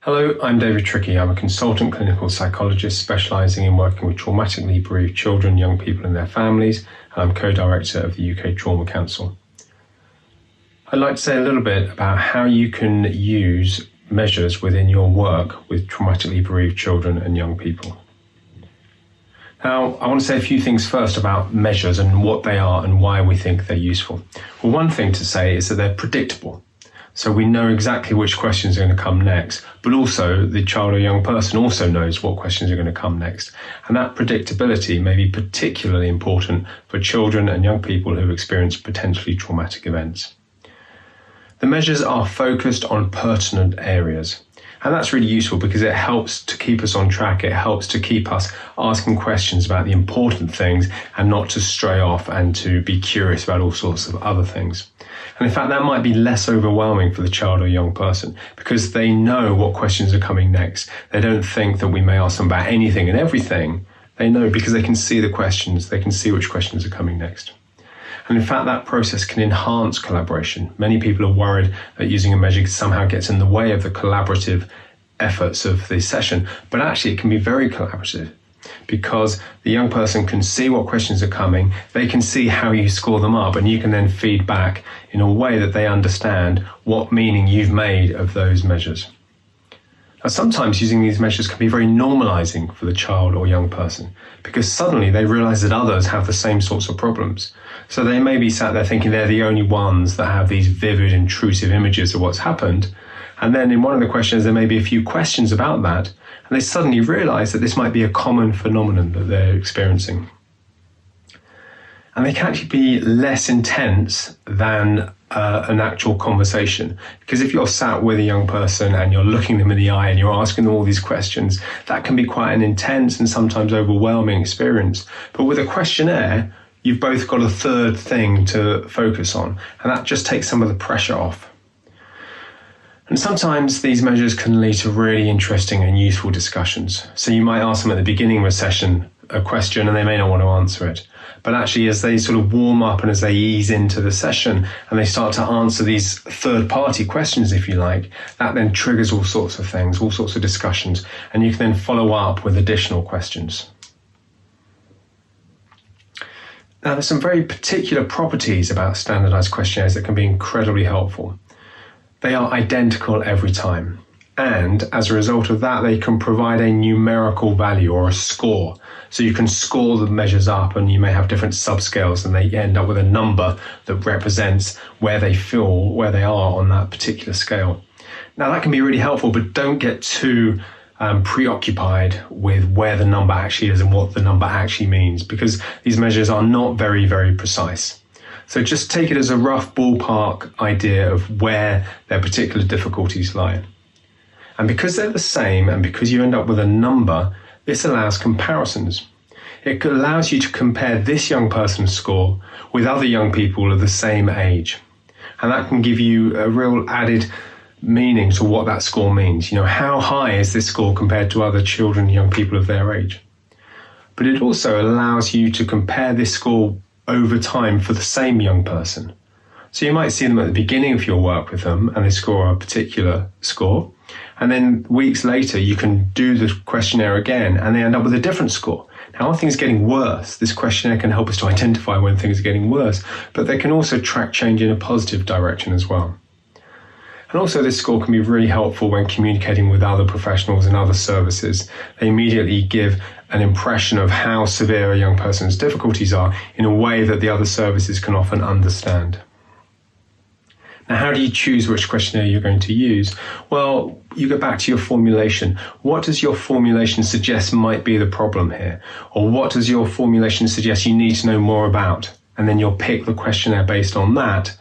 Hello, I'm David Trickey. I'm a consultant clinical psychologist specialising in working with traumatically bereaved children, young people and their families, and I'm co-director of the UK Trauma Council. I'd like to say a little bit about how you can use measures within your work with traumatically bereaved children and young people. Now, I want to say a few things first about measures and what they are and why we think they're useful. Well, one thing to say is that they're predictable. So we know exactly which questions are going to come next, but also the child or young person also knows what questions are going to come next. And that predictability may be particularly important for children and young people who've experienced potentially traumatic events. The measures are focused on pertinent areas. And that's really useful because it helps to keep us on track. It helps to keep us asking questions about the important things and not to stray off and to be curious about all sorts of other things. And in fact, that might be less overwhelming for the child or young person because they know what questions are coming next. They don't think that we may ask them about anything and everything. They know because they can see the questions. They can see which questions are coming next. And in fact, that process can enhance collaboration. Many people are worried that using a measure somehow gets in the way of the collaborative efforts of the session, but actually it can be very collaborative because the young person can see what questions are coming, they can see how you score them up, and you can then feed back in a way that they understand what meaning you've made of those measures. Now, sometimes using these measures can be very normalizing for the child or young person because suddenly they realize that others have the same sorts of problems. So they may be sat there thinking they're the only ones that have these vivid, intrusive images of what's happened. And then in one of the questions, there may be a few questions about that. And they suddenly realize that this might be a common phenomenon that they're experiencing. And they can actually be less intense than an actual conversation. Because if you're sat with a young person and you're looking them in the eye and you're asking them all these questions, that can be quite an intense and sometimes overwhelming experience. But with a questionnaire, you've both got a third thing to focus on, and that just takes some of the pressure off. And sometimes these measures can lead to really interesting and useful discussions. So you might ask them at the beginning of a session a question and they may not want to answer it. But actually, as they sort of warm up and as they ease into the session and they start to answer these third-party questions, if you like, that then triggers all sorts of things, all sorts of discussions, and you can then follow up with additional questions. Now, there's some very particular properties about standardized questionnaires that can be incredibly helpful. They are identical every time. And as a result of that, they can provide a numerical value or a score. So you can score the measures up and you may have different subscales and they end up with a number that represents where they are on that particular scale. Now, that can be really helpful, but don't get too preoccupied with where the number actually is and what the number actually means, because these measures are not very, very precise. So just take it as a rough ballpark idea of where their particular difficulties lie. And because they're the same and because you end up with a number, this allows comparisons. It allows you to compare this young person's score with other young people of the same age. And that can give you a real added meaning to what that score means. You know, how high is this score compared to other children and young people of their age? But it also allows you to compare this score over time for the same young person. So you might see them at the beginning of your work with them and they score a particular score. And then weeks later, you can do the questionnaire again and they end up with a different score. Now, are things getting worse? This questionnaire can help us to identify when things are getting worse, but they can also track change in a positive direction as well. And also this score can be really helpful when communicating with other professionals and other services. They immediately give an impression of how severe a young person's difficulties are in a way that the other services can often understand. Now, how do you choose which questionnaire you're going to use? Well, you go back to your formulation. What does your formulation suggest might be the problem here? Or what does your formulation suggest you need to know more about? And then you'll pick the questionnaire based on that.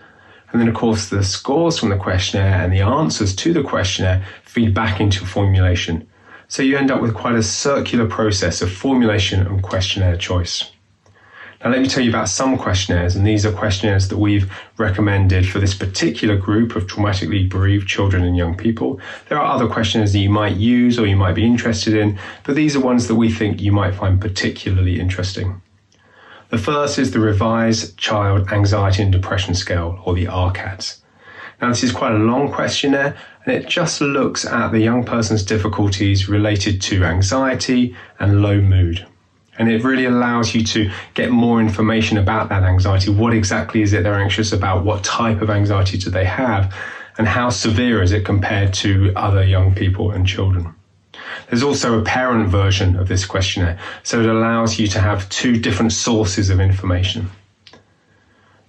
And then, of course, the scores from the questionnaire and the answers to the questionnaire feed back into formulation. So you end up with quite a circular process of formulation and questionnaire choice. Now, let me tell you about some questionnaires, and these are questionnaires that we've recommended for this particular group of traumatically bereaved children and young people. There are other questionnaires that you might use or you might be interested in, but these are ones that we think you might find particularly interesting. The first is the Revised Child Anxiety and Depression Scale, or the RCADS. Now, this is quite a long questionnaire, and it just looks at the young person's difficulties related to anxiety and low mood. And it really allows you to get more information about that anxiety. What exactly is it they're anxious about? What type of anxiety do they have? And how severe is it compared to other young people and children? There's also a parent version of this questionnaire, so it allows you to have two different sources of information.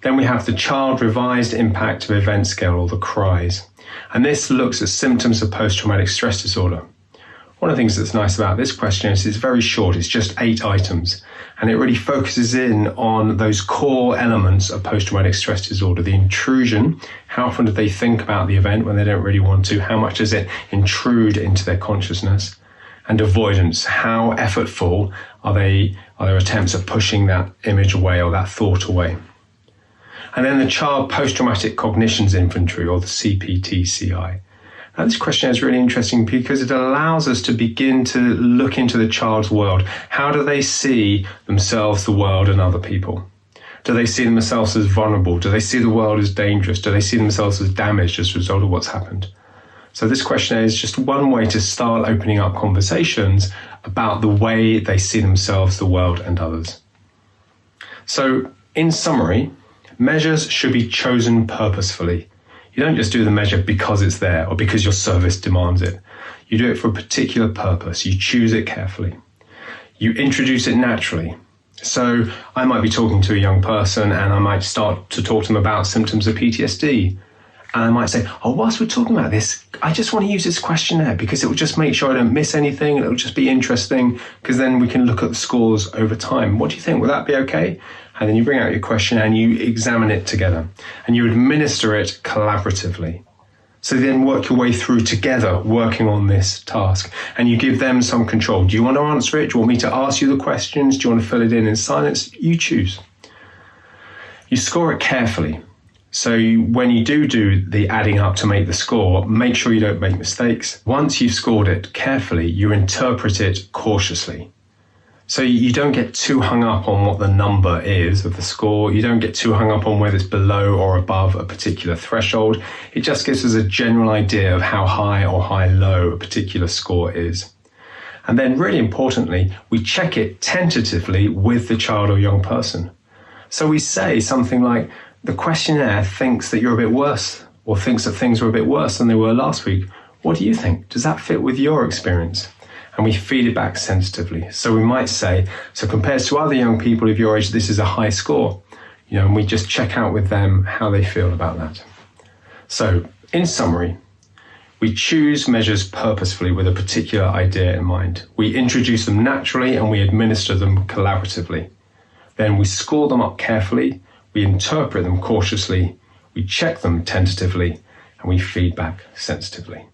Then we have the Child Revised Impact of Event Scale, or the CRIES, and this looks at symptoms of post-traumatic stress disorder. One of the things that's nice about this questionnaire is it's very short, it's just 8 items, and it really focuses in on those core elements of post-traumatic stress disorder. The intrusion, how often do they think about the event when they don't really want to? How much does it intrude into their consciousness? And avoidance, how effortful are their attempts at pushing that image away or that thought away? And then the Child Post-Traumatic Cognitions Inventory, or the CPT-CI. Now, this questionnaire is really interesting because it allows us to begin to look into the child's world. How do they see themselves, the world, and other people? Do they see themselves as vulnerable? Do they see the world as dangerous? Do they see themselves as damaged as a result of what's happened? So this questionnaire is just one way to start opening up conversations about the way they see themselves, the world, and others. So, in summary, measures should be chosen purposefully. You don't just do the measure because it's there or because your service demands it. You do it for a particular purpose. You choose it carefully. You introduce it naturally. So I might be talking to a young person and I might start to talk to them about symptoms of PTSD. And I might say, whilst we're talking about this, I just want to use this questionnaire because it will just make sure I don't miss anything and it will just be interesting because then we can look at the scores over time. What do you think? Will that be okay? And then you bring out your questionnaire and you examine it together and you administer it collaboratively. So then work your way through together, working on this task, and you give them some control. Do you want to answer it? Do you want me to ask you the questions? Do you want to fill it in silence? You choose. You score it carefully. So when you do the adding up to make the score, make sure you don't make mistakes. Once you've scored it carefully, you interpret it cautiously. So you don't get too hung up on what the number is of the score. You don't get too hung up on whether it's below or above a particular threshold. It just gives us a general idea of how high or low a particular score is. And then really importantly, we check it tentatively with the child or young person. So we say something like, the questionnaire thinks that you're a bit worse or thinks that things are a bit worse than they were last week. What do you think? Does that fit with your experience? And we feed it back sensitively. So we might say, so compared to other young people of your age, this is a high score. And we just check out with them how they feel about that. So in summary, we choose measures purposefully with a particular idea in mind. We introduce them naturally and we administer them collaboratively. Then we score them up carefully, we interpret them cautiously, we check them tentatively, and we feed back sensitively.